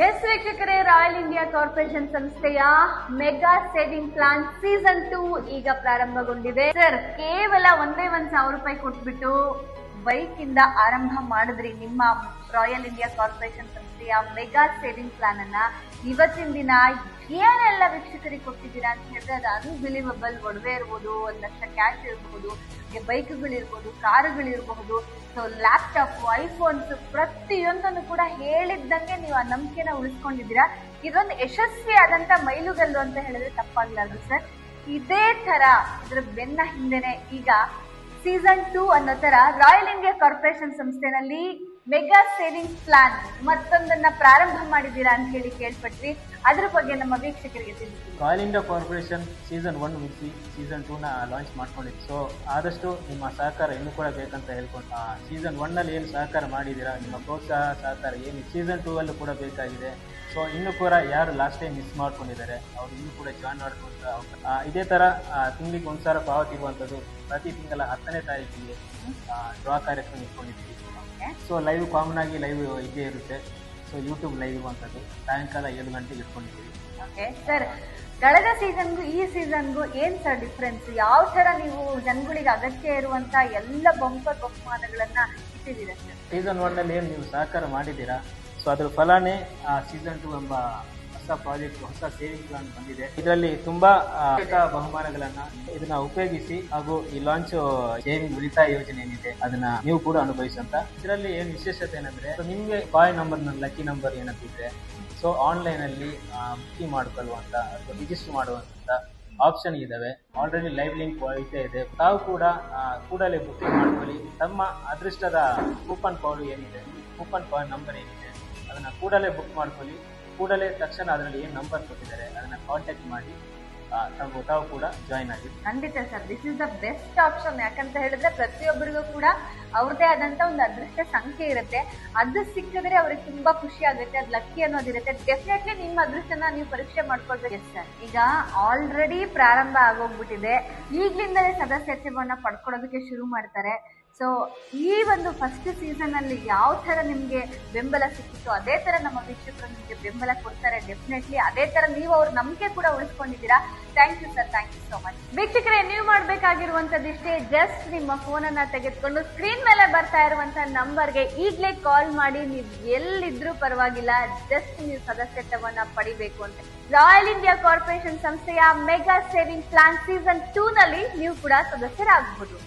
S ವೀಕ್ಷಕರೇ, royal India corporation ಸಂಸ್ಥೆಯ mega saving plan season 2 ಈಗ ಪ್ರಾರಂಭಗೊಂಡಿದೆ. ಸರ್, ಕೇವಲ ಒಂದೇ 1,000 ರೂಪಾಯಿ ಕೊಟ್ಬಿಟ್ಟು ಬೈಕ್ ಇಂದ ಆರಂಭ ಮಾಡಿದ್ರಿ ನಿಮ್ಮ ರಾಯಲ್ ಇಂಡಿಯಾ ಕಾರ್ಪೊರೇಷನ್ ಸಂಸ್ಥೆಯ ಮೆಗಾ ಸೇವಿಂಗ್ ಪ್ಲಾನ್ ಅನ್ನ. ಇವತ್ತಿನ ದಿನ ಏನೆಲ್ಲ ವೀಕ್ಷಕರಿಗೆ ಕೊಟ್ಟಿದ್ದೀರಾ ಅಂತ ಹೇಳಿದ್ರೆ ಅದು ಅನ್ಬಿಲೀವಬಲ್. ಒಡವೆ ಇರ್ಬೋದು, 1 ಲಕ್ಷ ಕ್ಯಾಶ್ ಇರಬಹುದು, ಬೈಕ್ಗಳಿರ್ಬೋದು, ಕಾರುಗಳಿರಬಹುದು, ಸೊ ಲ್ಯಾಪ್ಟಾಪ್, ಐಫೋನ್ಸ್ ಪ್ರತಿಯೊಂದನ್ನು ಕೂಡ ಹೇಳಿದ್ದಂಗೆ ನೀವು ಆ ನಂಬಿಕೆನ ಉಳಿಸ್ಕೊಂಡಿದ್ದೀರಾ. ಇದೊಂದು ಯಶಸ್ವಿ ಆದಂತ ಮೈಲುಗಲ್ಲು ಅಂತ ಹೇಳಿದ್ರೆ ತಪ್ಪಾಗ್ಲಾರ್ದು ಸರ್. ಇದೇ ತರ ಇದರ ಬೆನ್ನ ಹಿಂದೆನೆ ಈಗ ಸೀಸನ್ 2 ಅನ್ನೋ ತರ ರಾಯಲ್ ಇಂಡಿಯಾ ಕಾರ್ಪೊರೇಷನ್ ಸಂಸ್ಥೆನಲ್ಲಿ ಮೆಗಾ ಸೇವಿಂಗ್ ಪ್ಲಾನ್ ಮತ್ತೊಂದನ್ನ ಪ್ರಾರಂಭ ಮಾಡಿದ್ದೀರಾ ಅಂತ ಹೇಳಿ ಕೇಳ್ಪಟ್ವಿ. ಅದ್ರ ಬಗ್ಗೆ ನಮ್ಮ ವೀಕ್ಷಕರಿಗೆ ತಿಳಿಸಿ. ರಾಯಲ್ ಇಂಡಿಯಾ ಕಾರ್ಪೊರೇಷನ್ ಸೀಸನ್ 1 ಮುಗಿಸಿ ಸೀಸನ್ 2 ಲಾಂಚ್ ಮಾಡ್ಕೊಂಡಿದ್ದು. ಸೊ ಆದಷ್ಟು ನಿಮ್ಮ ಸಹಕಾರ ಇನ್ನೂ ಕೂಡ ಬೇಕಂತ ಹೇಳ್ಕೊಂಡು ಸೀಸನ್ 1 ಏನು ಸಹಕಾರ ಮಾಡಿದ್ದೀರಾ, ನಿಮ್ಮ ಪ್ರೋತ್ಸಾಹ ಸಹಕಾರ ಏನು ಸೀಸನ್ 2 ಅಲ್ಲೂ ಕೂಡ ಬೇಕಾಗಿದೆ. ಸೊ ಇನ್ನೂ ಕೂಡ ಯಾರು ಲಾಸ್ಟ್ ಟೈಮ್ ಮಿಸ್ ಮಾಡ್ಕೊಂಡಿದ್ದಾರೆ ಅವ್ರು ಇನ್ನೂ ಕೂಡ ಜಾಯ್ನ್ ಮಾಡ್ಕೊಂಡು ಇದೇ ಥರ ತಿಂಗಳಿಗೆ 1 ಸಾವಿರ ಪಾವತಿ ಇರುವಂಥದ್ದು ಪ್ರತಿ ತಿಂಗಳ 10ನೇ ತಾರೀಕಿಗೆ ಡ್ರಾ ಕಾರ್ಯಕ್ರಮ ಇಟ್ಕೊಂಡಿದ್ದೀವಿ. ಸೊ ಲೈವ್ ಕಾಮನ್ ಆಗಿ ಲೈವ್ ಇದೇ ಇರುತ್ತೆ. ಸೊ ಯೂಟ್ಯೂಬ್ ಲೈವ್ ಇರುವಂಥದ್ದು ಸಾಯಂಕಾಲ 7 ಗಂಟೆಗೆ ಇಟ್ಕೊಂಡಿದ್ದೀವಿ. ಓಕೆ ಸರ್, ಕಳೆದ ಸೀಸನ್ಗೂ ಈ ಸೀಸನ್ಗೂ ಏನ್ ಸರ್ ಡಿಫ್ರೆನ್ಸ್? ಯಾವ ತರ ನೀವು ಜನಗಳಿಗೆ ಅಗತ್ಯ ಇರುವಂತ ಎಲ್ಲ ಬಂಪರ್ ಬಹುಮಾನಗಳನ್ನ ಇಟ್ಟಿದ್ದೀರಾ ಸರ್? ಸೀಸನ್ 1 ಏನು ನೀವು ಸಹಕಾರ ಮಾಡಿದ್ದೀರಾ, ಸೊ ಅದ್ರ ಫಲನೇ ಸೀಸನ್ 2 ಎಂಬ ಹೊಸ ಪ್ರಾಜೆಕ್ಟ್, ಹೊಸ ಸೇವಿಂಗ್ ಪ್ಲಾನ್ ಬಂದಿದೆ. ಇದರಲ್ಲಿ ತುಂಬಾ ಬಹುಮಾನಗಳನ್ನ ಇದನ್ನ ಉಪಯೋಗಿಸಿ ಹಾಗೂ ಈ ಲಾಂಚ್ ಸೇವಿಂಗ್ ಉಳಿತಾಯ ಯೋಜನೆ ಏನಿದೆ ಅದನ್ನ ನೀವು ಕೂಡ ಅನುಭವಿಸಂತ. ಇದರಲ್ಲಿ ಏನು ವಿಶೇಷತೆ ಏನಂದ್ರೆ, ನಿಮ್ಗೆ ಕಾಯ್ ನಂಬರ್ ಲಕ್ಕಿ ನಂಬರ್ ಏನಂತಿದ್ರೆ, ಸೊ ಆನ್ಲೈನ್ ಅಲ್ಲಿ ಬುಕ್ಕಿಂಗ್ ಮಾಡಿಕೊಳ್ಳುವಂತ ಅಥವಾ ರಿಜಿಸ್ಟರ್ ಮಾಡುವಂತ ಆಪ್ಷನ್ ಇದಾವೆ. ಆಲ್ರೆಡಿ ಲೈವ್ ಲಿಂಕ್ ಇದೆ. ತಾವು ಕೂಡ ಕೂಡಲೇ ಬುಕ್ಕಿಂಗ್ ಮಾಡ್ಕೊಳ್ಳಿ. ತಮ್ಮ ಅದೃಷ್ಟದ ಕೂಪನ್ ಕೋಡ್ ಏನಿದೆ, ಕೂಪನ್ ಕೋಡ್ ನಂಬರ್ ಏನಿದೆ ಅದನ್ನ ಕೂಡಲೇ ಬುಕ್ ಮಾಡ್ಕೊಳ್ಳಿ. ಕೂಡಲೇ ತಕ್ಷಣ ಅದರಲ್ಲಿ ಏನು ನಂಬರ್ ಕೊಟ್ಟಿದ್ದಾರೆ ಅದನ್ನ ಕಾಂಟ್ಯಾಕ್ಟ್ ಮಾಡಿ ತಾವು ಕೂಡ ಜಾಯಿನ್ ಆಗಿ. ಖಂಡಿತ sir, this is the best option. ಯಾಕಂತ ಹೇಳಿದ್ರೆ ಪ್ರತಿಯೊಬ್ಬರಿಗೂ ಕೂಡ ಅವ್ರದೇ ಆದಂತ ಒಂದು ಅದೃಷ್ಟ ಸಂಖ್ಯೆ ಇರುತ್ತೆ. ಅದು ಸಿಕ್ಕಿದ್ರೆ ಅವ್ರಿಗೆ ತುಂಬಾ ಖುಷಿ ಆಗುತ್ತೆ, ಅದು ಲಕ್ಕಿ ಅನ್ನೋದಿರುತ್ತೆ. ಡೆಫಿನೆಟ್ಲಿ ನಿಮ್ಮ ಅದೃಷ್ಟನ ನೀವು ಪರೀಕ್ಷೆ ಮಾಡ್ಕೊಳ್ಬೇಕು ಸರ್. ಈಗ ಆಲ್ರೆಡಿ ಪ್ರಾರಂಭ ಆಗೋಗ್ಬಿಟ್ಟಿದೆ, ಈಗ್ಲಿಂದಲೇ ಸದಸ್ಯತ್ವವನ್ನ ಪಡ್ಕೊಳ್ಳೋದಕ್ಕೆ ಶುರು ಮಾಡ್ತಾರೆ. ಸೊ ಈ ಒಂದು ಫಸ್ಟ್ ಸೀಸನ್ ಅಲ್ಲಿ ಯಾವ ತರ ನಿಮ್ಗೆ ಬೆಂಬಲ ಸಿಕ್ಕಿತ್ತು ಅದೇ ತರ ನಮ್ಮ ವೀಕ್ಷಕರು ನಿಮ್ಗೆ ಬೆಂಬಲ ಕೊಡ್ತಾರೆ. ಡೆಫಿನೆಟ್ಲಿ ಅದೇ ತರ ನೀವು ಅವ್ರ ನಂಬಿಕೆ ಕೂಡ ಉಳಿಸ್ಕೊಂಡಿದ್ದೀರಾ. Thank you sir, thank you so much. ವೀಕ್ಷಕರೇ, ನೀವು ಮಾಡ್ಬೇಕಾಗಿರುವಂತದಿಷ್ಟೇ, ಜಸ್ಟ್ ನಿಮ್ಮ ಫೋನ್ ಅನ್ನ ತೆಗೆದುಕೊಂಡು ಸ್ಕ್ರೀನ್ ಮೇಲೆ ಬರ್ತಾ ಇರುವಂತ ನಂಬರ್ಗೆ ಈಗಲೇ ಕಾಲ್ ಮಾಡಿ. ನೀವು ಎಲ್ಲಿದ್ರೂ ಪರವಾಗಿಲ್ಲ, ಜಸ್ಟ್ ನೀವು ಸದಸ್ಯತ್ವವನ್ನ ಪಡಿಬೇಕು ಅಂತ. ರಾಯಲ್ ಇಂಡಿಯಾ ಕಾರ್ಪೊರೇಷನ್ ಸಂಸ್ಥೆಯ ಮೆಗಾ ಸೇವಿಂಗ್ ಪ್ಲಾನ್ ಸೀಸನ್ 2 ನಲ್ಲಿ ನೀವು ಕೂಡ ಸದಸ್ಯರಾಗಬಹುದು.